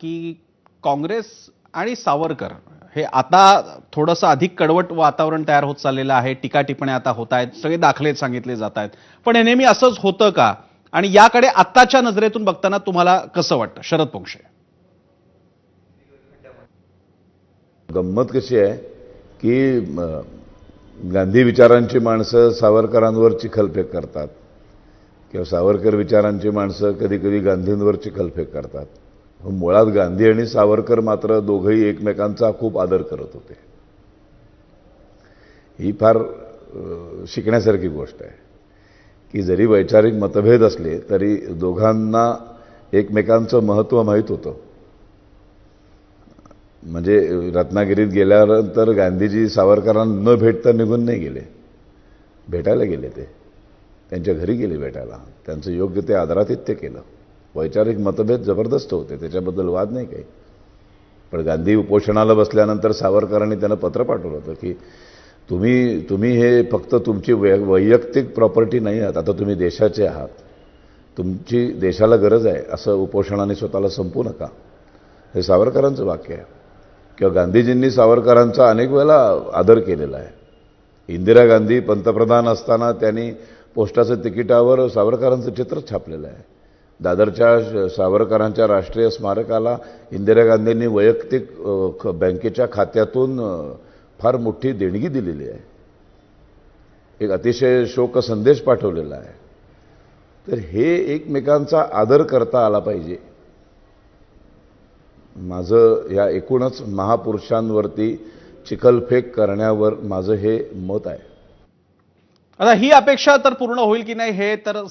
की काँग्रेस आणि सावरकर हे आता थोडंसं अधिक कडवट वातावरण तयार होत चाललेलं आहे. टीका टिप्पण्या आता होत आहेत, सगळे दाखले सांगितले जात आहेत. पण हे नेहमी असंच होतं का? आणि याकडे आत्ताच्या नजरेतून बघताना तुम्हाला कसं वाटतं शरद पोंक्षे? गंमत कशी आहे की गांधी विचारांची माणसं सावरकरांवर चिखलफेक करतात किंवा सावरकर विचारांची माणसं कधी कधी गांधींवर चिखलफेक करतात. मुळात गांधी आणि सावरकर मात्र दोघंही एकमेकांचा खूप आदर करत होते. ही फार शिकण्यासारखी गोष्ट आहे की जरी वैचारिक मतभेद असले तरी दोघांना एकमेकांचं महत्त्व माहीत होतं. म्हणजे रत्नागिरीत गेल्यानंतर गांधीजी सावरकरांना न भेटता निघून नाही गेले, भेटायला गेले. ते त्यांच्या घरी गेले भेटायला. त्यांचं योग्य ते आदरातिथ्य केलं. वैचारिक मतभेद जबरदस्त होते, त्याच्याबद्दल वाद नाही काही. पण गांधी उपोषणाला बसल्यानंतर सावरकरांनी त्यांना पत्र पाठवलं होतं की तुम्ही हे फक्त तुमची वैयक्तिक प्रॉपर्टी नाही आहात, आता तुम्ही देशाचे आहात, तुमची देशाला गरज आहे, असं उपोषणाने स्वतःला संपू नका. हे सावरकरांचं वाक्य आहे. किंवा गांधीजींनी सावरकरांचा अनेक वेळेला आदर केलेला आहे. इंदिरा गांधी पंतप्रधान असताना त्यांनी पोस्टाचं तिकिटावर सावरकरांचं चित्र छापलेलं आहे. दादरच्या सावरकरांच्या राष्ट्रीय स्मारकाला इंदिरा गांधींनी वैयक्तिक बँकेच्या खात्यातून फार मोठी देणगी दिलेली आहे. एक अतिशय शोक संदेश पाठवलेला आहे. तर हे एकमेकांचा आदर करता आला पाहिजे. माझं या एकूणच महापुरुषांवरती चिखलफेक करण्यावर माझं हे मत आहे. आता ही अपेक्षा तर पूर्ण होईल की नाही हे तर